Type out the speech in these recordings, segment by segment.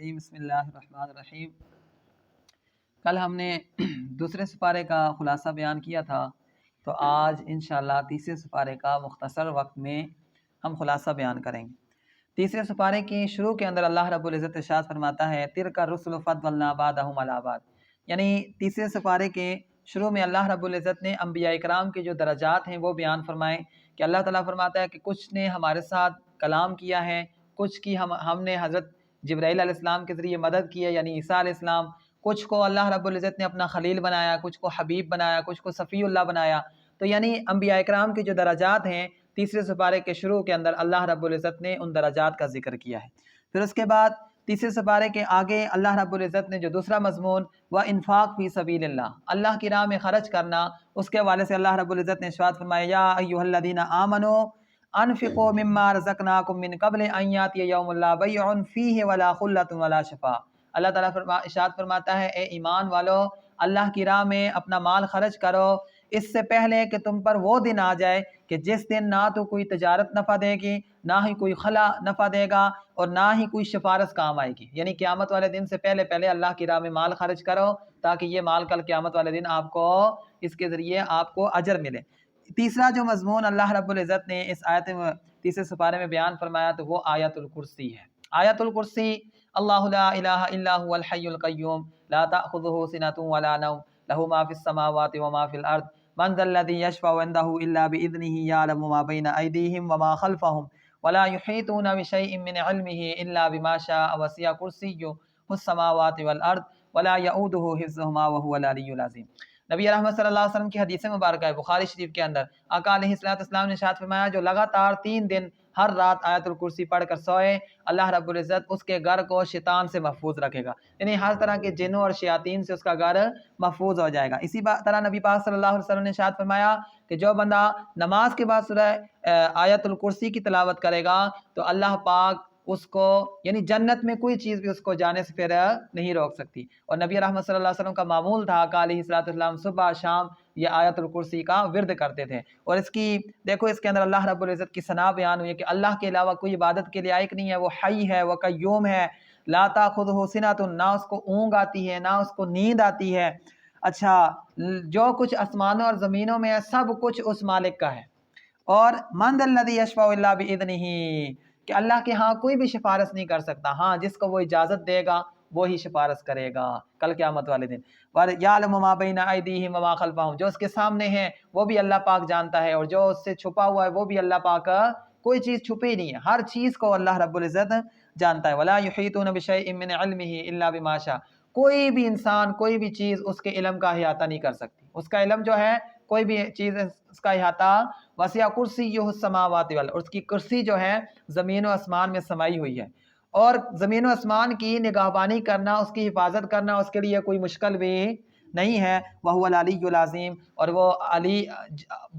الرجیم بسم اللہ الرحمن الرحیم۔ کل ہم نے دوسرے سپارے کا خلاصہ بیان کیا تھا، تو آج انشاءاللہ تیسرے سپارے کا مختصر وقت میں ہم خلاصہ بیان کریں گے۔ تیسرے سپارے کی شروع کے اندر اللہ رب العزت ارشاد فرماتا ہے تِلْکَ الرُّسُلُ فَضَّلْنَا بَعْضَهُمْ عَلَىٰ بَعْضٍ، یعنی تیسرے سپارے کے شروع میں اللہ رب العزت نے انبیاء اکرام کے جو درجات ہیں وہ بیان فرمائے کہ اللہ تعالیٰ فرماتا ہے کہ کچھ نے ہمارے ساتھ کلام کیا ہے، کچھ کی ہم نے حضرت جبرائیل علیہ السلام کے ذریعے مدد کی ہے یعنی عیسیٰ علیہ السلام، کچھ کو اللہ رب العزت نے اپنا خلیل بنایا، کچھ کو حبیب بنایا، کچھ کو صفی اللہ بنایا۔ تو یعنی انبیاء اکرام کے جو درجات ہیں تیسرے سپارے کے شروع کے اندر اللہ رب العزت نے ان درجات کا ذکر کیا ہے۔ پھر اس کے بعد تیسرے سپارے کے آگے اللہ رب العزت نے جو دوسرا مضمون وَإِنفاق فی سبیل اللہ کی راہ میں خرچ کرنا، اس کے حوالے سے اللہ رب العزت نے ارشاد فرمایا یا ایھا الذین آمنوا انفقوا مما رزقناکم من قبل ان یاتی یوم لا بیع فیہ ولا خلۃ ولا شفاء۔ اللہ تعالیٰ ارشاد فرماتا ہے اے ایمان والو، اللہ کی راہ میں اپنا مال خرچ کرو اس سے پہلے کہ تم پر وہ دن آ جائے کہ جس دن نہ تو کوئی تجارت نفع دے گی، نہ ہی کوئی خلا نفع دے گا، اور نہ ہی کوئی سفارش کام آئے گی۔ یعنی قیامت والے دن سے پہلے اللہ کی راہ میں مال خرچ کرو تاکہ یہ مال کل قیامت والے دن آپ کو اس کے ذریعے آپ کو اجر ملے۔ تیسرا جو مضمون اللہ رب العزت نے اس آیت میں تیسرے سپارے میں بیان فرمایا تو وہ آیت الکرسی ہے۔ آیت الکرسی اللہ لا الہ الا هو الحی القیوم لا تأخذہ سنۃ ولا نوم لہ ما فی السماوات وما فی الارض من ذا الذی یشفع عندہ الا باذنہ یعلم ما بین ایدیہم وما خلفہم ولا یحیطون بشیء من علمہ الا بما شاء وسع کرسیہ السماوات والارض ولا یؤودہ حفظہما وہو العلی العظیم۔ نبی رحمت صلی اللہ علیہ وسلم کی حدیث مبارکہ ہے بخاری شریف کے اندر، آقا علیہ السلام نے ارشاد فرمایا جو لگاتار 3 دن ہر رات آیت الکرسی پڑھ کر سوئے اللہ رب العزت اس کے گھر کو شیطان سے محفوظ رکھے گا، یعنی ہر طرح کے جنوں اور شیاطین سے اس کا گھر محفوظ ہو جائے گا۔ اسی طرح نبی پاک صلی اللہ علیہ وسلم نے ارشاد فرمایا کہ جو بندہ نماز کے بعد سورہ آیت الکرسی کی تلاوت کرے گا تو اللہ پاک اس کو یعنی جنت میں کوئی چیز بھی اس کو جانے سے پھر نہیں روک سکتی۔ اور نبی رحمت صلی اللہ علیہ وسلم کا معمول تھا کہ علیہ السلام صبح شام یہ آیت الکرسی کا ورد کرتے تھے، اور اس کی دیکھو اس کے اندر اللہ رب العزت کی ثنا بیان ہوئی ہے کہ اللہ کے علاوہ کوئی عبادت کے لائق نہیں ہے، وہ حی ہے، وہ قیوم ہے، لا تاخذہ سنۃ، نہ اس کو اونگ آتی ہے نہ اس کو نیند آتی ہے۔ اچھا، جو کچھ آسمانوں اور زمینوں میں ہے سب کچھ اس مالک کا ہے۔ اور من ذا الذی یشفع الا باذنہ، کہ اللہ کے ہاں کوئی بھی سفارش نہیں کر سکتا، ہاں جس کو وہ اجازت دے گا وہی سفارش کرے گا کل قیامت والے دن۔ وَيَعْلَمُ مَا بَيْنَ أَيْدِيهِمْ وَمَا خَلْفَهُمْ، جو اس کے سامنے ہیں وہ بھی اللہ پاک جانتا ہے، اور جو اس سے چھپا ہوا ہے وہ بھی اللہ پاک کا، کوئی چیز چھپی نہیں ہے، ہر چیز کو اللہ رب العزت جانتا ہے۔ وَلَا يُحِيطُونَ بِشَيْءٍ مِّنْ عِلْمِهِ إِلَّا بِمَا شَاءَ، کوئی بھی انسان کوئی بھی چیز اس کے علم کا احاطہ نہیں کر سکتی، اس کا علم جو ہے کوئی بھی چیز اس کا احاطہ وسع کرسیہ السماوات والارض، اور اس کی کرسی جو ہے زمین و آسمان میں سمائی ہوئی ہے، اور زمین و آسمان کی نگہبانی کرنا، اس کی حفاظت کرنا اس کے لیے کوئی مشکل بھی نہیں ہے۔ وہو العلی العظیم، اور وہ علی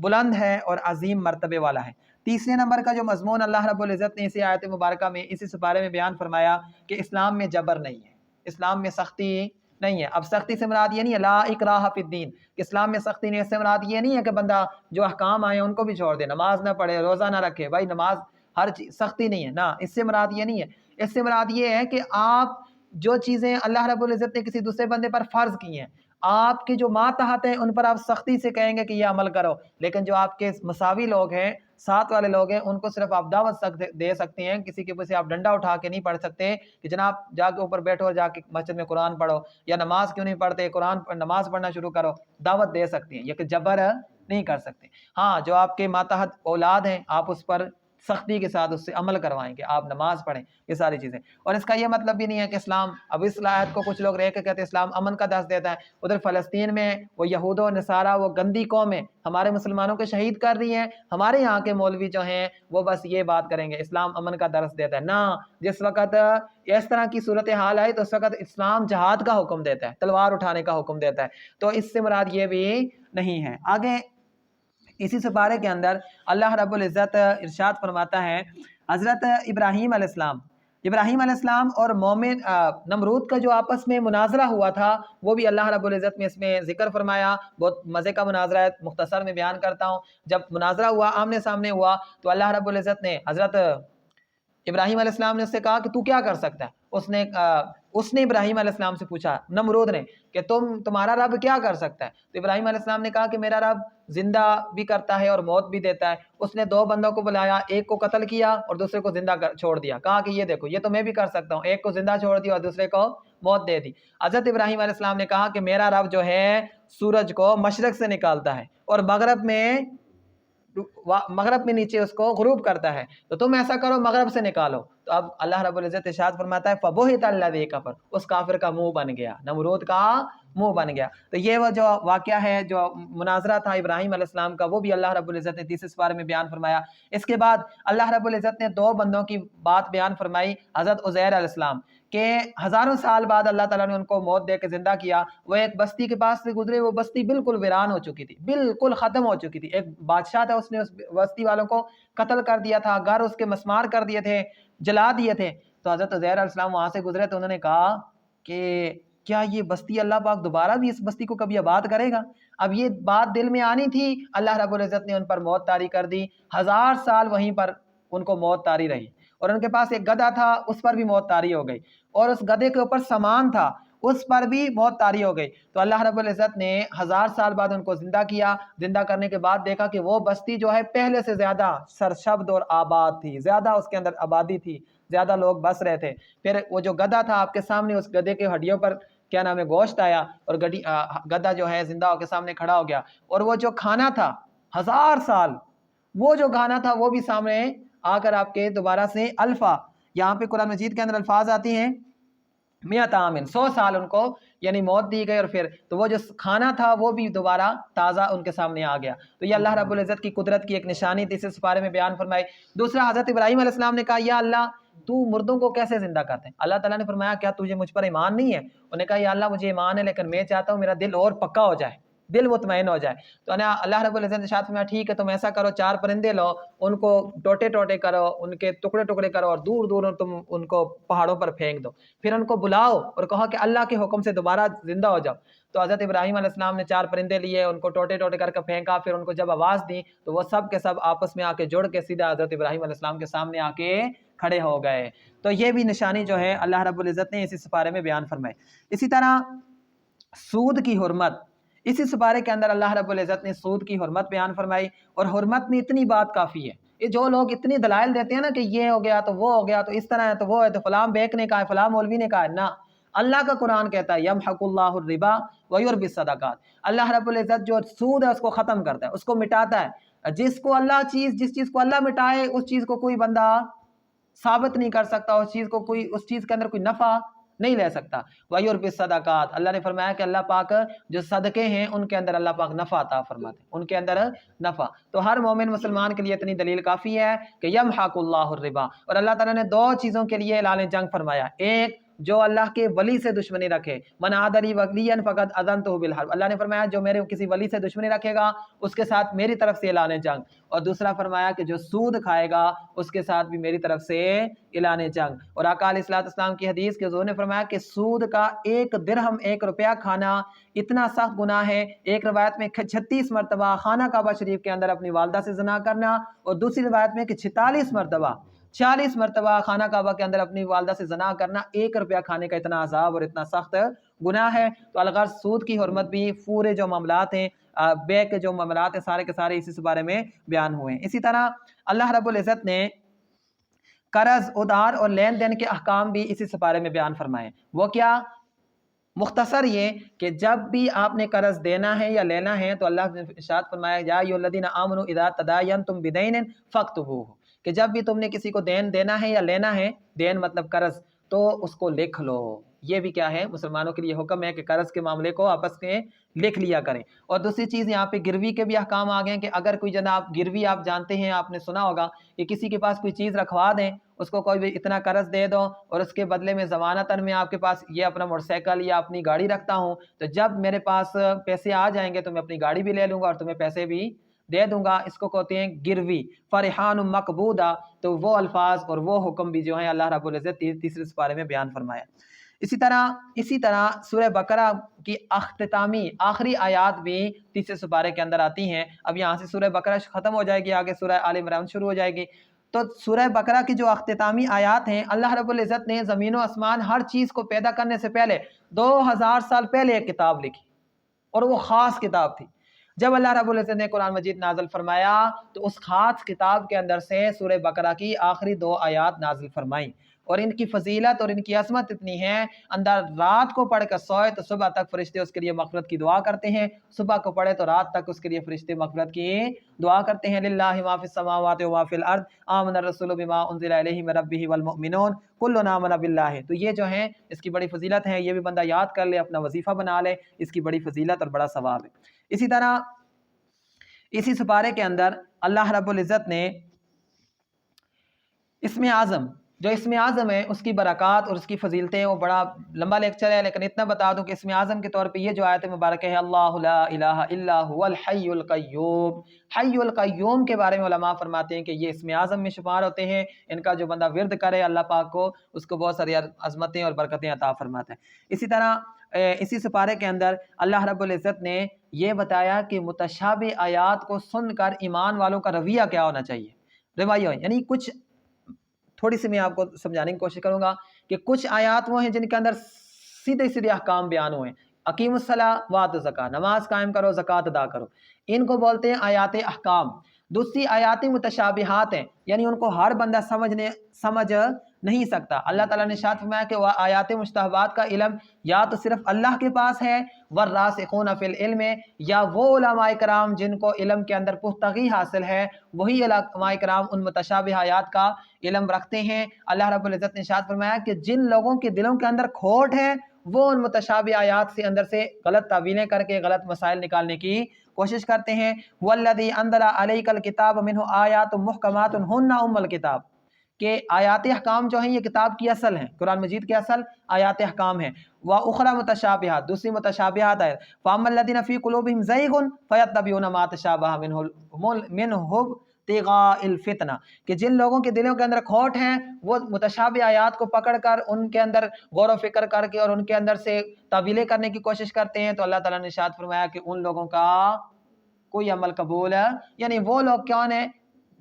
بلند ہے اور عظیم مرتبے والا ہے۔ تیسرے نمبر کا جو مضمون اللہ رب العزت نے اسی آیت مبارکہ میں اسی سپارے میں بیان فرمایا کہ اسلام میں جبر نہیں ہے، اسلام میں سختی نہیں ہے۔ اب سختی سے مراد یہ نہیں ہے لا اکراہ فی الدین، کہ اسلام میں سختی نہیں، اس سے مراد یہ نہیں ہے کہ بندہ جو احکام آئے ان کو بھی چھوڑ دے، نماز نہ پڑھے، روزہ نہ رکھے، بھائی نماز ہر چیز سختی نہیں ہے، نہ اس سے مراد یہ نہیں ہے۔ اس سے مراد یہ ہے کہ آپ جو چیزیں اللہ رب العزت نے کسی دوسرے بندے پر فرض کی ہیں، آپ کے جو ماتحت ہیں ان پر آپ سختی سے کہیں گے کہ یہ عمل کرو، لیکن جو آپ کے مساوی لوگ ہیں، ساتھ والے لوگ ہیں، ان کو صرف آپ دعوت دے سکتے ہیں، کسی کے اوپر سے آپ ڈنڈا اٹھا کے نہیں پڑھ سکتے کہ جناب جا کے اوپر بیٹھو، جا کے مسجد میں قرآن پڑھو، یا نماز کیوں نہیں پڑھتے، نماز پڑھنا شروع کرو، دعوت دے سکتے ہیں، یہ کہ جبر نہیں کر سکتے۔ ہاں جو آپ کے ماتحت اولاد ہیں آپ اس پر سختی کے ساتھ اس سے عمل کروائیں کہ آپ نماز پڑھیں، یہ ساری چیزیں۔ اور اس کا یہ مطلب بھی نہیں ہے کہ اسلام، اب اس آیت کو کچھ لوگ رہ کے کہتے ہیں اسلام امن کا درس دیتا ہے، ادھر فلسطین میں وہ یہود و نصارہ، وہ گندی قومیں ہمارے مسلمانوں کو شہید کر رہی ہیں، ہمارے یہاں کے مولوی جو ہیں وہ بس یہ بات کریں گے اسلام امن کا درس دیتا ہے۔ نہ، جس وقت اس طرح کی صورتحال آئی تو اس وقت اسلام جہاد کا حکم دیتا ہے، تلوار اٹھانے کا حکم دیتا ہے، تو اس سے مراد یہ بھی نہیں ہے۔ آگے اسی سپارے کے اندر اللہ رب العزت ارشاد فرماتا ہے حضرت ابراہیم علیہ السلام اور مومن نمرود کا جو آپس میں مناظرہ ہوا تھا وہ بھی اللہ رب العزت نے اس میں ذکر فرمایا۔ بہت مزے کا مناظرہ ہے، مختصر میں بیان کرتا ہوں۔ جب مناظرہ ہوا، آمنے سامنے ہوا، تو اللہ رب العزت نے حضرت ابراہیم علیہ السلام نے اس سے کہا کہ تو کیا کر سکتا ہے؟ اس نے ابراہیم علیہ السلام سے پوچھا، نمرود نے، کہ تمہارا رب کیا کر سکتا ہے؟ تو ابراہیم علیہ السلام نے کہا کہ میرا رب زندہ بھی کرتا ہے اور موت بھی دیتا ہے۔ اس نے 2 بندوں کو بلایا، ایک کو قتل کیا اور دوسرے کو زندہ چھوڑ دیا، کہا کہ یہ دیکھو یہ تو میں بھی کر سکتا ہوں، ایک کو زندہ چھوڑ دیا اور دوسرے کو موت دے دی۔ حضرت ابراہیم علیہ السلام نے کہا کہ میرا رب جو ہے سورج کو مشرق سے نکالتا ہے اور مغرب میں نیچے اس کو غروب کرتا ہے، تو تم ایسا کرو مغرب سے نکالو۔ تو اب اللہ رب العزت ارشاد فرماتا ہے فَبُہِتَ الَّذِي كَفَرَ، اس کافر کا منہ بن گیا، نمرود کا منہ بن گیا۔ تو یہ وہ جو واقعہ ہے، جو مناظرہ تھا ابراہیم علیہ السلام کا، وہ بھی اللہ رب العزت نے تیسرے سپارے میں بیان فرمایا۔ اس کے بعد اللہ رب العزت نے 2 بندوں کی بات بیان فرمائی، حضرت عزیر علیہ السلام، کہ ہزاروں سال بعد اللہ تعالیٰ نے ان کو موت دے کے زندہ کیا۔ وہ ایک بستی کے پاس سے گزرے، وہ بستی بالکل ویران ہو چکی تھی، بالکل ختم ہو چکی تھی۔ ایک بادشاہ تھا، اس نے اس بستی والوں کو قتل کر دیا تھا، گھر اس کے مسمار کر دیے تھے، جلا دیے تھے۔ تو حضرت عزیر علیہ السلام وہاں سے گزرے تو انہوں نے کہا کہ کیا یہ بستی اللہ پاک دوبارہ بھی اس بستی کو کبھی آباد کرے گا؟ اب یہ بات دل میں آنی تھی، اللہ رب العزت نے ان پر موت طاری کر دی۔ 1000 سال وہیں پر ان کو موت طاری رہی، اور ان کے پاس ایک گدھا تھا، اس پر بھی موت طاری ہو گئی، اور اس گدھے کے اوپر سامان تھا، اس پر بھی موت طاری ہو گئی۔ تو اللہ رب العزت نے 1000 سال بعد ان کو زندہ کیا۔ زندہ کرنے کے بعد دیکھا کہ وہ بستی جو ہے پہلے سے زیادہ سرشبد اور آباد تھی، زیادہ اس کے اندر آبادی تھی، زیادہ لوگ بس رہے تھے۔ پھر وہ جو گدھا تھا آپ کے سامنے، اس گدھے کے ہڈیوں پر کیا نام ہے گوشت آیا، اور گدھا جو ہے زندہ ہو کے سامنے کھڑا ہو گیا، اور وہ جو کھانا تھا 1000 سال، وہ جو کھانا تھا وہ بھی سامنے آ کر آپ کے دوبارہ سے الفا، یہاں پہ قرآن مجید کے اندر الفاظ آتی ہیں 100 عامن، 100 سال ان کو یعنی موت دی گئی، اور پھر تو وہ جو کھانا تھا وہ بھی دوبارہ تازہ ان کے سامنے آ گیا۔ تو یہ اللہ رب العزت کی قدرت کی ایک نشانی تھی، اس سپارے میں بیان فرمائی۔ دوسرا، حضرت ابراہیم علیہ السلام نے کہا یا اللہ تو مردوں کو کیسے زندہ کرتے ہیں؟ اللہ تعالیٰ نے فرمایا کیا تجھے مجھ پر ایمان نہیں ہے؟ انہوں نے کہا یا اللہ مجھے ایمان ہے، لیکن میں چاہتا ہوں میرا دل اور پکا ہو جائے، دل مطمئن ہو جائے۔ تو اللہ رب العزت نے ارشاد فرمایا ٹھیک ہے تم ایسا کرو، 4 پرندے لو، ان کو ٹوٹے ٹوٹے کرو، ان کے ٹکڑے ٹکڑے کرو، اور دور دور تم ان کو پہاڑوں پر پھینک دو، پھر ان کو بلاؤ اور کہو کہ اللہ کے حکم سے دوبارہ زندہ ہو جاؤ۔ تو حضرت ابراہیم علیہ السلام نے 4 پرندے لیے، ان کو ٹوٹے ٹوٹے کر کے پھینکا، پھر ان کو جب آواز دی تو وہ سب کے سب آپس میں آ کے جڑ کے سیدھا حضرت ابراہیم علیہ السلام کے سامنے آ کے کھڑے ہو گئے۔ تو یہ بھی نشانی جو ہے اللہ رب العزت نے اسی سپارے میں بیان فرمائی۔ اسی طرح سود کی حرمت، اسی سپارے کے اندر اللہ رب العزت نے سود کی حرمت بیان فرمائی، اور حرمت میں اتنی بات کافی ہے۔ یہ جو لوگ اتنی دلائل دیتے ہیں نا کہ یہ ہو گیا تو وہ ہو گیا، تو اس طرح ہے تو وہ ہے، تو فلاں بیک نے کہا ہے، فلاں مولوی نے کہا ہے، نہ، اللہ کا قرآن کہتا ہے یمحق اللہ الربا ویربی الصدقات، اللہ رب العزت جو سود ہے اس کو ختم کرتا ہے، اس کو مٹاتا ہے۔ جس چیز کو اللہ مٹائے اس چیز کو کوئی بندہ ثابت نہیں کر سکتا، اس چیز کے اندر کوئی نفع نہیں لے سکتا۔ وَيُرْبِ الصَّدَقَاتِ، اللہ نے فرمایا کہ اللہ پاک جو صدقے ہیں ان کے اندر اللہ پاک نفع عطا فرماتے ہیں، ان کے اندر نفع۔ تو ہر مومن مسلمان کے لیے اتنی دلیل کافی ہے کہ یمحق اللہ الربا، اور اللہ تعالیٰ نے 2 چیزوں کے لیے اعلان جنگ فرمایا۔ ایک، جو اللہ کے ولی سے دشمنی رکھے، من عاد لی ولیا فقد اذنتہ بالحرب، اللہ نے فرمایا جو میرے کسی ولی سے دشمنی رکھے گا اس کے ساتھ میری طرف سے اعلان جنگ، اور دوسرا فرمایا کہ جو سود کھائے گا اس کے ساتھ بھی میری طرف سے اعلان جنگ۔ اور آقا علیہ الصلوۃ والسلام کی حدیث کے حضور نے فرمایا کہ سود کا 1 درہم 1 روپیہ کھانا اتنا سخت گناہ ہے، ایک روایت میں 36 مرتبہ خانہ کعبہ شریف کے اندر اپنی والدہ سے زنا کرنا، اور دوسری روایت میں کہ 40 مرتبہ خانہ کعبہ کے اندر اپنی والدہ سے زنا کرنا، 1 روپیہ کھانے کا اتنا عذاب اور اتنا سخت گناہ ہے۔ تو الغرض سود کی حرمت بھی پورے جو معاملات ہیں، بے کے جو معاملات ہیں، سارے کے سارے اسی بارے میں بیان ہوئے ہیں۔ اسی طرح اللہ رب العزت نے قرض، ادھار اور لین دین کے احکام بھی اسی سپارے میں بیان فرمائے۔ وہ کیا؟ مختصر یہ کہ جب بھی آپ نے قرض دینا ہے یا لینا ہے تو اللہ نے ارشاد فرمایا یا ایھا الذین آمنوا اذا تداینتم بدین فاکتبوہ، کہ جب بھی تم نے کسی کو دین دینا ہے یا لینا ہے، دین مطلب قرض، تو اس کو لکھ لو۔ یہ بھی کیا ہے؟ مسلمانوں کے لیے حکم ہے کہ قرض کے معاملے کو آپس میں لکھ لیا کریں۔ اور دوسری چیز یہاں پہ گروی کے بھی احکام آ گئے ہیں کہ اگر کوئی جناب گروی، آپ جانتے ہیں، آپ نے سنا ہوگا کہ کسی کے پاس کوئی چیز رکھوا دیں، اس کو کوئی بھی اتنا قرض دے دو اور اس کے بدلے میں ضمانتاً میں آپ کے پاس یہ اپنا موٹر سائیکل یا اپنی گاڑی رکھتا ہوں، تو جب میرے پاس پیسے آ جائیں گے تو میں اپنی گاڑی بھی لے لوں گا اور تمہیں پیسے بھی دے دوں گا۔ اس کو کہتے ہیں گروی، فرحان مقبوضہ۔ تو وہ الفاظ اور وہ حکم بھی جو ہیں اللہ رب العزت تیسرے سپارے میں بیان فرمایا۔ اسی طرح سورہ بقرہ کی اختتامی آخری آیات بھی تیسرے سپارے کے اندر آتی ہیں۔ اب یہاں سے سورہ بقرہ ختم ہو جائے گی، آگے سورہ آل عمران شروع ہو جائے گی۔ تو سورہ بقرہ کی جو اختتامی آیات ہیں، اللہ رب العزت نے زمین و آسمان ہر چیز کو پیدا کرنے سے پہلے 2000 سال پہلے ایک کتاب لکھی، اور وہ خاص کتاب تھی۔ جب اللہ رب العزت نے قرآن مجید نازل فرمایا تو اس خاص کتاب کے اندر سے سورہ بقرہ کی آخری 2 آیات نازل فرمائیں، اور ان کی فضیلت اور ان کی عظمت اتنی ہے، اندر رات کو پڑھ کر سوئے تو صبح تک فرشتے اس کے لیے مغفرت کی دعا کرتے ہیں، صبح کو پڑھے تو رات تک اس کے لیے فرشتے مغفرت کی دعا کرتے ہیں۔ للہ ما فی السماوات و ما فی الارض آمن الرسول بما انزل الیہ من ربہ والمؤمنون کل آمن باللہ۔ تو یہ جو ہیں اس کی بڑی فضیلت ہے، یہ بھی بندہ یاد کر لے، اپنا وظیفہ بنا لے، اس کی بڑی فضیلت اور بڑا ثواب ہے۔ اسی طرح اسی سپارے کے اندر اللہ رب العزت نے اسم اعظم، جو اسم اعظم ہے اس کی برکات اور اس کی فضیلتیں، وہ بڑا لمبا لیکچر ہے، لیکن اتنا بتا دوں کہ اسم اعظم کے طور پہ یہ جو آیت مبارکہ ہے، اللہ لا الہ الا هو الحی القیوم، حی القیوم کے بارے میں علماء فرماتے ہیں کہ یہ اسم اعظم میں شمار ہوتے ہیں، ان کا جو بندہ ورد کرے اللہ پاک کو، اس کو بہت ساری عظمتیں اور برکتیں عطا فرماتا ہے۔ اسی طرح اسی سپارے کے اندر اللہ رب العزت نے یہ بتایا کہ متشابہ آیات کو سن کر ایمان والوں کا رویہ کیا ہونا چاہیے، رویہ، یعنی کچھ تھوڑی سی میں آپ کو سمجھانے کی کوشش کروں گا کہ کچھ آیات وہ ہیں جن کے اندر سیدھے سیدھے احکام بیان ہوئے ہیں، اقیم الصلاۃ وآتوا الزکاۃ، نماز قائم کرو، زکوٰۃ ادا کرو، ان کو بولتے ہیں آیات احکام۔ دوسری آیات متشابہات ہیں، یعنی ان کو ہر بندہ سمجھ نہیں سکتا۔ اللہ تعالیٰ نے ارشاد فرمایا کہ وہ آیات مشتبہات کا علم یا تو صرف اللہ کے پاس ہے، والراسخون فی العلم، یا وہ علماء کرام جن کو علم کے اندر پختگی حاصل ہے، وہی علماء کرام ان متشابہ آیات کا علم رکھتے ہیں۔ اللہ رب العزت نے ارشاد فرمایا کہ جن لوگوں کے دلوں کے اندر کھوٹ ہے، وہ ان متشابہ آیات سے اندر سے غلط تعویلیں کر کے غلط مسائل نکالنے کی کوشش کرتے ہیں۔ والذی انزل علیک الکتاب منہ آیات محکمات ہن ام الکتاب، کہ آیات احکام جو ہیں یہ کتاب کی اصل ہیں، قرآن مجید کی اصل آیات احکام ہیں۔ وَأُخْرَى متشابہات، دوسری متشابہات ہے، فَأَمَّا الَّذِينَ فِي قُلُوبِهِمْ زَيْغٌ فَيَتَّبِعُونَ مَا تَشَابَهَ مِنْهُ ابْتِغَاءَ الْفِتْنَةِ، کہ جن لوگوں کے دلوں کے اندر کھوٹ ہیں وہ متشابہ آیات کو پکڑ کر ان کے اندر غور و فکر کر کے اور ان کے اندر سے تعویلیں کرنے کی کوشش کرتے ہیں، تو اللہ تعالیٰ نے ارشاد فرمایا کہ ان لوگوں کا کوئی عمل قبول ہے، یعنی وہ لوگ کون ہیں؟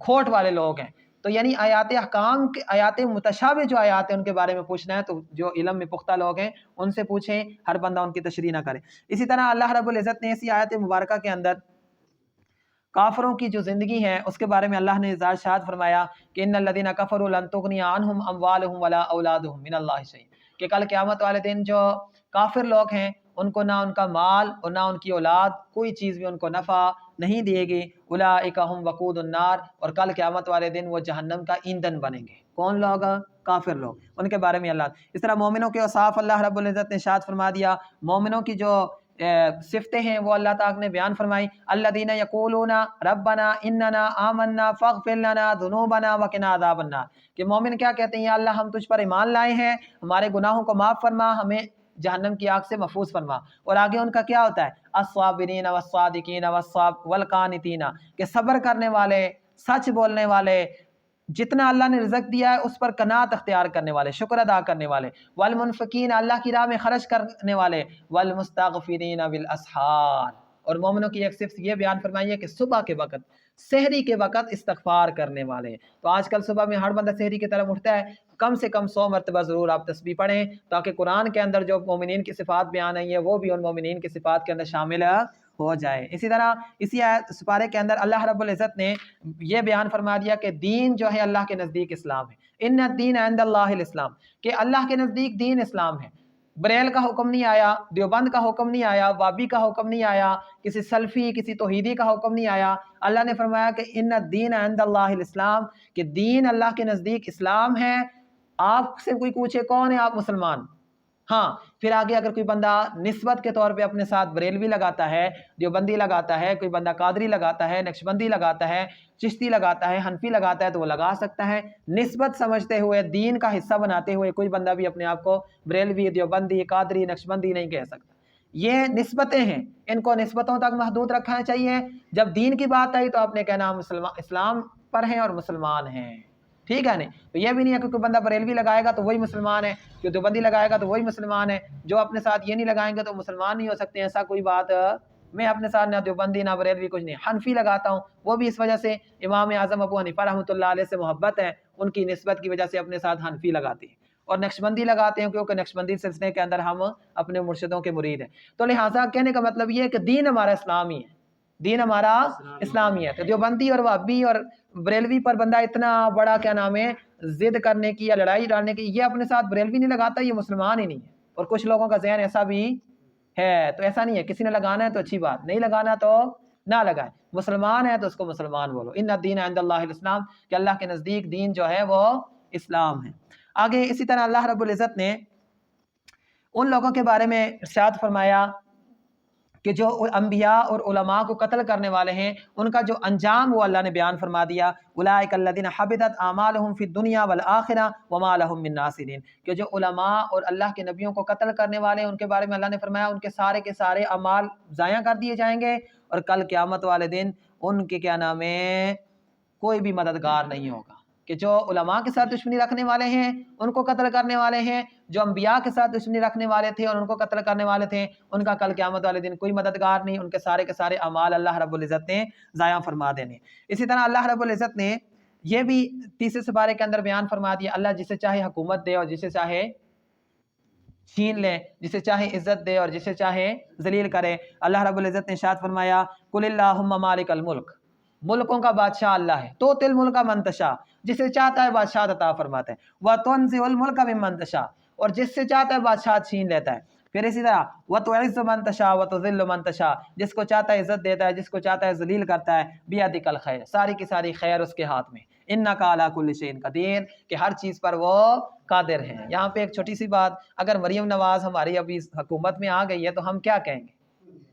کھوٹ والے لوگ ہیں۔ تو یعنی آیات احکام کے، آیات متشابہ جو آیات ہیں ان کے بارے میں پوچھنا ہے تو جو علم میں پختہ لوگ ہیں ان سے پوچھیں، ہر بندہ ان کی تشریح نہ کرے۔ اسی طرح اللہ رب العزت نے اسی آیت مبارکہ کے اندر کافروں کی جو زندگی ہے اس کے بارے میں اللہ نے ارشاد فرمایا کہ ان الذین کفروا لن تغنی عنہم اموالہم ولا اولادہم من اللہ شیئا، کہ کل قیامت والے دن جو کافر لوگ ہیں ان کو نہ ان کا مال اور نہ ان کی اولاد، کوئی چیز بھی ان کو نفع نہیں دے گی۔ اولئک ھم وقود النار، اور کل قیامت والے دن وہ جہنم کا ایندھن بنیں گے۔ کون لوگ؟ کافر لوگ، ان کے بارے میں اللہ۔ اس طرح مومنوں کے اوصاف اللہ رب العزت نے ارشاد فرما دیا، مومنوں کی جو صفتیں ہیں وہ اللہ تعالیٰ نے بیان فرمائی، الذین یقولون ربنا اننا آمنا فاغفر لنا ذنوبنا وقنا عذاب النار، کہ مومن کیا کہتے ہیں؟ یا اللہ ہم تجھ پر ایمان لائے ہیں، ہمارے گناہوں کو معاف فرما، ہمیں جہنم کی آگ سے محفوظ فرما۔ اور آگے ان کا کیا ہوتا ہے؟ الصابرین والصادقین والقانتین، کہ صبر کرنے والے، سچ بولنے والے، جتنا اللہ نے رزق دیا ہے اس پر قناعت اختیار کرنے والے، شکر ادا کرنے والے، والمنفقین، اللہ کی راہ میں خرچ کرنے والے، والمستغفرین بالاسحار، اور مومنوں کی ایک صفت یہ بیان فرمائی ہے کہ صبح کے وقت، سحری کے وقت استغفار کرنے والے۔ تو آج کل صبح میں ہر بندہ سحری کی طرف اٹھتا ہے، کم سے کم 100 مرتبہ ضرور آپ تسبیح پڑھیں، تاکہ قرآن کے اندر جو مومنین کی صفات بیان آئی ہیں وہ بھی ان مومنین کی صفات کے اندر شامل ہو جائے۔ اسی طرح اسی سپارے کے اندر اللہ رب العزت نے یہ بیان فرما دیا کہ دین جو ہے اللہ کے نزدیک اسلام ہے، ان الدین عند اللہ الاسلام، کہ اللہ کے نزدیک دین اسلام ہے۔ بریل کا حکم نہیں آیا، دیوبند کا حکم نہیں آیا، وابی کا حکم نہیں آیا، کسی سلفی، کسی توحیدی کا حکم نہیں آیا۔ اللہ نے فرمایا کہ ان الدین عند اللہ الاسلام، کہ دین اللہ کے نزدیک اسلام ہے۔ آپ سے کوئی پوچھے کون ہے؟ آپ مسلمان۔ ہاں، پھر آگے اگر کوئی بندہ نسبت کے طور پہ اپنے ساتھ بریلوی لگاتا ہے، دیوبندی لگاتا ہے، کوئی بندہ قادری لگاتا ہے، نقشبندی لگاتا ہے، چشتی لگاتا ہے، حنفی لگاتا ہے، تو وہ لگا سکتا ہے۔ نسبت سمجھتے ہوئے، دین کا حصہ بناتے ہوئے کوئی بندہ بھی اپنے آپ کو بریلوی، دیوبندی، قادری، نقشبندی نہیں کہہ سکتا۔ یہ نسبتیں ہیں، ان کو نسبتوں تک محدود رکھنا چاہیے۔ جب دین کی بات آئی تو آپ نے کہنا ہم اسلام پر ہیں اور مسلمان ہیں، ٹھیک ہے نہیں؟ تو یہ بھی نہیں ہے کہ کوئی بندہ بریلوی لگائے گا تو وہی مسلمان ہے، جو دیوبندی لگائے گا تو وہی مسلمان ہے، جو اپنے ساتھ یہ نہیں لگائیں گے تو مسلمان نہیں ہو سکتے، ایسا کوئی بات میں اپنے ساتھ نہ دیوبندی نہ بریلوی کچھ نہیں، حنفی لگاتا ہوں، وہ بھی اس وجہ سے امام اعظم ابو حنیفہ رحمۃ اللہ علیہ سے محبت ہے، ان کی نسبت کی وجہ سے اپنے ساتھ حنفی لگاتے ہیں، اور نقشبندی لگاتے ہیں کیونکہ نقشبندی سلسلے کے اندر ہم اپنے مرشدوں کے مرید ہیں۔ تو لہٰذا کہنے کا مطلب یہ ہے کہ دین ہمارا اسلامی ہے، دین ہمارا اسلامی ہے۔ تو دیوبندی اور وہابی اور بریلوی پر بندہ اتنا بڑا کیا نام ہے ضد کرنے کی یا لڑائی ڈالنے کی، یہ اپنے ساتھ بریلوی نہیں لگاتا، یہ مسلمان ہی نہیں ہے۔ اور کچھ لوگوں کا ذہن ایسا بھی ہے، تو ایسا نہیں ہے، کسی نے لگانا ہے تو اچھی بات، نہیں لگانا تو نہ لگائے، مسلمان ہے تو اس کو مسلمان بولو، ان الدین عند اللہ الاسلام، کہ اللہ کے نزدیک دین جو ہے وہ اسلام ہے۔ آگے اسی طرح اللہ رب العزت نے ان لوگوں کے بارے میں ارشاد فرمایا کہ جو انبیاء اور علماء کو قتل کرنے والے ہیں، ان کا جو انجام وہ اللہ نے بیان فرما دیا، اولئک الذین حبطت اعمالهم فی الدنیا والآخرہ وما لهم من ناصرین، کہ جو علماء اور اللہ کے نبیوں کو قتل کرنے والے ہیں ان کے بارے میں اللہ نے فرمایا ان کے سارے اعمال ضائع کر دیے جائیں گے، اور کل قیامت والے دن ان کے کیا نام ہے کوئی بھی مددگار نہیں ہوگا۔ کہ جو علماء کے ساتھ دشمنی رکھنے والے ہیں ان کو قتل کرنے والے ہیں، جو انبیاء کے ساتھ دشمنی رکھنے والے تھے اور ان کو قتل کرنے والے تھے، ان کا کل قیامت والے دن کوئی مددگار نہیں، ان کے سارے اعمال اللہ رب العزت نے ضائع فرما دینے۔ اسی طرح اللہ رب العزت نے یہ بھی تیسرے سپارے کے اندر بیان فرما دیا، اللہ جسے چاہے حکومت دے اور جسے چاہے چھین لے، جسے چاہے عزت دے اور جسے چاہے ذلیل کرے۔ اللہ رب العزت نے ارشاد فرمایا قل اللہم مالک الملک، ملکوں کا بادشاہ اللہ ہے، تو تل ملک من تشاء، جسے چاہتا ہے بادشاہ عطا فرماتا ہے، وَتُنزِعُ الْمُلْكَ مِمَّن تَشَاءُ، اور جس سے چاہتا ہے بادشاہ چھین لیتا ہے۔ پھر اسی طرح وَتُعِزُّ مَن تَشَاءُ وَتُذِلُّ مَن تَشَاءُ، جس کو چاہتا ہے عزت دیتا ہے، جس کو چاہتا ہے ذلیل کرتا ہے، بِیَدِکَ الْخَیْرُ، ساری کی ساری خیر اس کے ہاتھ میں، اِنَّکَ عَلیٰ کُلِّ شَیْءٍ قدیر، کہ ہر چیز پر وہ قادر ہے۔ یہاں پہ ایک چھوٹی سی بات، اگر مریم نواز ہماری ابھی حکومت میں آ گئی ہے تو ہم کیا کہیں گے؟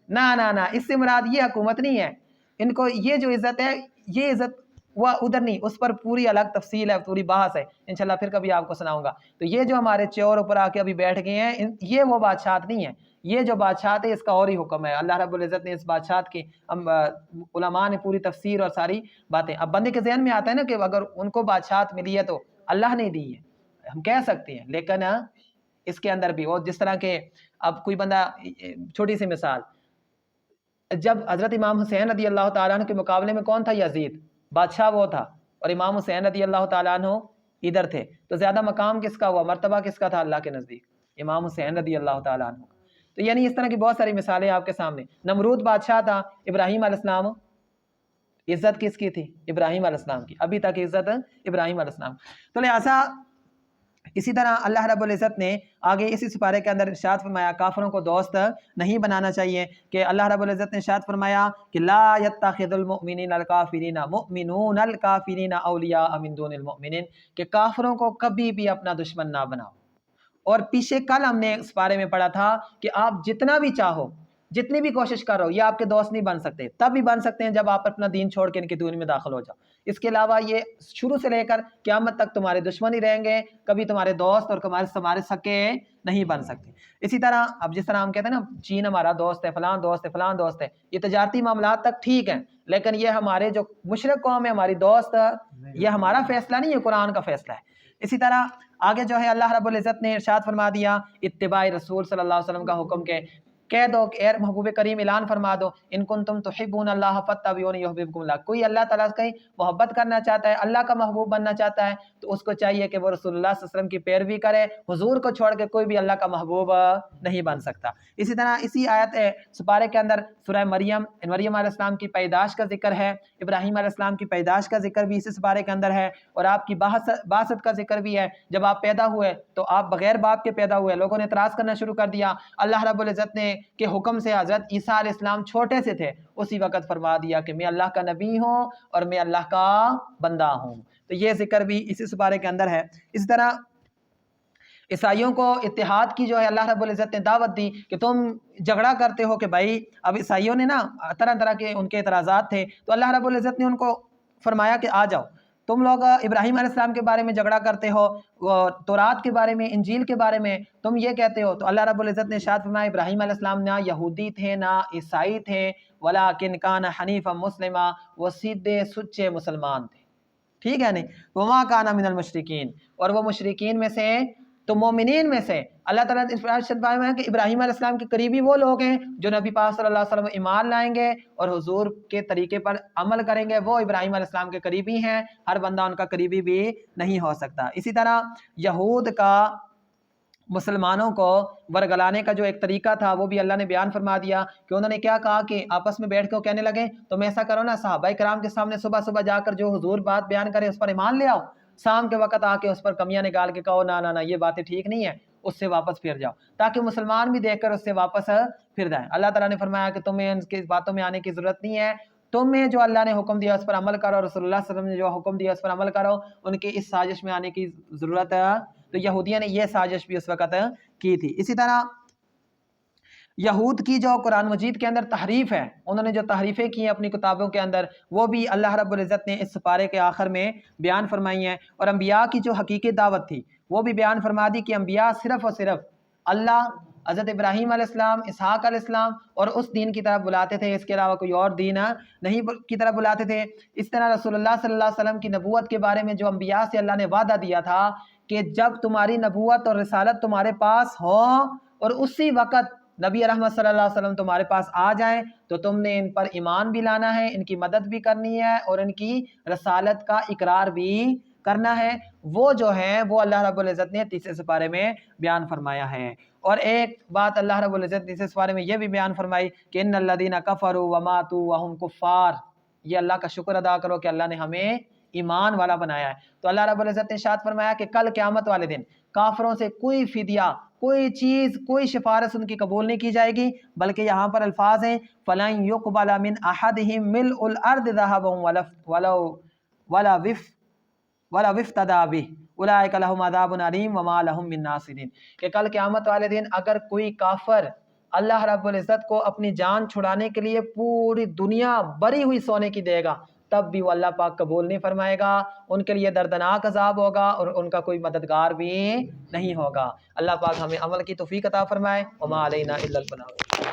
نہ، اس سے مراد یہ حکومت نہیں ہے، ان کو یہ جو عزت ہے یہ عزت وہ ادھر نہیں، اس پر پوری الگ تفصیل ہے، پوری بحث ہے، انشاءاللہ پھر کبھی آپ کو سناؤں گا۔ تو یہ جو ہمارے چور اوپر آ کے ابھی بیٹھ گئے ہیں، یہ وہ بادشاہت نہیں ہے، یہ جو بادشاہت ہے اس کا اور ہی حکم ہے۔ اللہ رب العزت نے اس بادشاہت کی علماء نے پوری تفسیر اور ساری باتیں، اب بندے کے ذہن میں آتا ہے نا کہ اگر ان کو بادشاہت ملی ہے تو اللہ نے دی ہے، ہم کہہ سکتے ہیں، لیکن اس کے اندر بھی، اور جس طرح کہ اب کوئی بندہ، چھوٹی سی مثال، جب حضرت امام حسین رضی اللہ تعالیٰ عنہ کے مقابلے میں کون تھا؟ یزید، بادشاہ وہ تھا، اور امام حسین رضی اللہ تعالیٰ عنہ ادھر تھے، تو زیادہ مقام کس کا ہوا، مرتبہ کس کا تھا اللہ کے نزدیک؟ امام حسین رضی اللہ تعالیٰ عنہ۔ تو یعنی اس طرح کی بہت ساری مثالیں آپ کے سامنے۔ نمرود بادشاہ تھا، ابراہیم علیہ السلام، عزت کس کی تھی؟ ابراہیم علیہ السلام کی، ابھی تک عزت ابراہیم علیہ السلام۔ تو لہٰذا اسی طرح اللہ رب العزت نے آگے اسی سپارے کے اندر ارشاد فرمایا کافروں کو دوست نہیں بنانا چاہیے، کہ اللہ رب العزت نے ارشاد فرمایا کہ لا يتخذ المؤمنین الکافرین مؤمنون الکافرین اولیاء من دون المؤمنین، کہ کافروں کو کبھی بھی اپنا دشمن نہ بناؤ۔ اور پیچھے کل ہم نے اس بارے میں پڑھا تھا کہ آپ جتنا بھی چاہو، جتنی بھی کوشش کرو، یہ آپ کے دوست نہیں بن سکتے، تب بھی بن سکتے ہیں جب آپ اپنا دین چھوڑ کے ان کی دین میں داخل ہو جاؤ۔ اس کے علاوہ یہ شروع سے لے کر قیامت تک تمہارے دشمن ہی رہیں گے، کبھی تمہارے دوست اور تمہارے سکے نہیں بن سکتے۔ اسی طرح اب جس طرح ہم کہتے ہیں نا چین ہمارا دوست ہے، فلاں دوست ہے، فلاں دوست ہے، یہ تجارتی معاملات تک ٹھیک ہیں، لیکن یہ ہمارے جو مشرک قوم ہے ہماری دوست، یہ ہمارا فیصلہ نہیں ہے، قرآن کا فیصلہ ہے۔ اسی طرح آگے جو ہے اللہ رب العزت نے ارشاد فرما دیا اتباع رسول صلی اللہ علیہ وسلم کا حکم، کے کہہ دو کہ اے محبوب کریم اعلان فرما دو ان کنتم تحبون اللہ فاتبعونی یحببکم اللہ، کوئی اللہ تعالیٰ سے محبت کرنا چاہتا ہے، اللہ کا محبوب بننا چاہتا ہے، تو اس کو چاہیے کہ وہ رسول اللہ صلی اللہ علیہ وسلم کی پیروی کرے، حضور کو چھوڑ کے کوئی بھی اللہ کا محبوب نہیں بن سکتا۔ اسی طرح اسی آیت سپارے کے اندر سورہ مریم علیہ السلام کی پیدائش کا ذکر ہے، ابراہیم علیہ السلام کی پیدائش کا ذکر بھی اسی سپارے کے اندر ہے، اور آپ کی بعثت کا ذکر بھی ہے۔ جب آپ پیدا ہوئے تو آپ بغیر باپ کے پیدا ہوئے، لوگوں نے اعتراض کرنا شروع کر دیا، اللہ رب العزت نے کے حکم سے حضرت عیسیٰ علیہ السلام چھوٹے سے تھے، اسی وقت فرما دیا کہ میں اللہ کا نبی ہوں اور میں اللہ کا بندہ ہوں۔ تو یہ ذکر بھی اسی سپارے کے اندر ہے۔ اس طرح عیسائیوں کو اتحاد کی جو ہے اللہ رب العزت نے دعوت دی کہ تم جھگڑا کرتے ہو، کہ بھائی اب عیسائیوں نے نا طرح طرح کے ان کے اعتراضات تھے، تو اللہ رب العزت نے ان کو فرمایا کہ آ جاؤ، تم لوگ ابراہیم علیہ السلام کے بارے میں جھگڑا کرتے ہو، تورات کے بارے میں، انجیل کے بارے میں تم یہ کہتے ہو، تو اللہ رب العزت نے ارشاد فرمایا ابراہیم علیہ السلام نہ یہودی تھے نہ عیسائی تھے، ولیکن کان حنیفا مسلما، وہ سیدھے سچے مسلمان تھے، ٹھیک ہے نہیں، وما کان من المشرکین، اور وہ مشرکین میں سے تو مومنین میں سے اللہ تعالیٰ نے ارشاد فرمایا کہ ابراہیم علیہ السلام کے قریبی وہ لوگ ہیں جو نبی پاک صلی اللہ علیہ وسلم ایمان لائیں گے اور حضور کے طریقے پر عمل کریں گے، وہ ابراہیم علیہ السلام کے قریبی ہیں، ہر بندہ ان کا قریبی بھی نہیں ہو سکتا۔ اسی طرح یہود کا مسلمانوں کو ورگلانے کا جو ایک طریقہ تھا وہ بھی اللہ نے بیان فرما دیا کہ انہوں نے کیا کہا کہ آپس میں بیٹھ کے کہنے لگے تم ایسا کرو نا، صحابہ کرام کے سامنے صبح صبح جا کر جو حضور بات بیان کرے اس پر ایمان لے آؤ، شام کے وقت آ کے اس پر کمیاں نکال کے کہو نا نا نا یہ باتیں ٹھیک نہیں ہیں، اس سے واپس پھر جاؤ، تاکہ مسلمان بھی دیکھ کر اس سے واپس پھر جائیں۔ اللہ تعالیٰ نے فرمایا کہ تمہیں ان کی باتوں میں آنے کی ضرورت نہیں ہے، تمہیں جو اللہ نے حکم دیا اس پر عمل کرو، رسول اللہ صلی اللہ علیہ وسلم نے جو حکم دیا اس پر عمل کرو، ان کی اس سازش میں آنے کی ضرورت ہے۔ تو یہودیوں نے یہ سازش بھی اس وقت کی تھی۔ اسی طرح یہود کی جو قرآن مجید کے اندر تحریف ہے، انہوں نے جو تحریفیں کی ہیں اپنی کتابوں کے اندر، وہ بھی اللہ رب العزت نے اس سپارے کے آخر میں بیان فرمائی ہیں۔ اور انبیاء کی جو حقیقی دعوت تھی وہ بھی بیان فرما دی کہ انبیاء صرف اور صرف اللہ، حضرت ابراہیم علیہ السلام، اسحاق علیہ السلام اور اس دین کی طرف بلاتے تھے، اس کے علاوہ کوئی اور دین نہیں کی طرف بلاتے تھے۔ اس طرح رسول اللہ صلی اللہ علیہ وسلم کی نبوت کے بارے میں جو انبیاء سے اللہ نے وعدہ دیا تھا کہ جب تمہاری نبوت اور رسالت تمہارے پاس ہو اور اسی وقت نبی رحمت صلی اللہ علیہ وسلم تمہارے پاس آ جائیں تو تم نے ان پر ایمان بھی لانا ہے، ان کی مدد بھی کرنی ہے اور ان کی رسالت کا اقرار بھی کرنا ہے۔ وہ جو ہیں وہ اللہ رب العزت نے تیسرے سپارے میں بیان فرمایا ہے۔ اور ایک بات اللہ رب العزت نے تیسرے سپارے میں یہ بھی بیان فرمائی کہ ان الذین کفروا وماتوا وهم کفار، یہ اللہ کا شکر ادا کرو کہ اللہ نے ہمیں ایمان والا بنایا ہے۔ تو اللہ رب العزت نے ارشاد فرمایا کہ کل قیامت والے دن کافروں سے کوئی فدیہ، کوئی چیز، کوئی سفارش ان کی قبول نہیں کی جائے گی، بلکہ یہاں پر الفاظ ہیں فَلَن يُقْبَلَ مِنْ أَحَدِهِمْ مِلْءُ الْأَرْضِ ذَهَبًا وَلَوِ افْتَدَىٰ بِهِ أُولَٰئِكَ لَهُمْ عَذَابٌ أَلِيمٌ وَمَا لَهُم مِّن نَّاصِرِينَ کہ کل قیامت والے دن اگر کوئی کافر اللہ رب العزت کو اپنی جان چھڑانے کے لیے پوری دنیا بری ہوئی سونے کی دے گا، تب بھی وہ اللہ پاک قبول نہیں فرمائے گا، ان کے لیے دردناک عذاب ہوگا اور ان کا کوئی مددگار بھی نہیں ہوگا۔ اللہ پاک ہمیں عمل کی توفیق عطا فرمائے۔ وما علینا الا البلاغ۔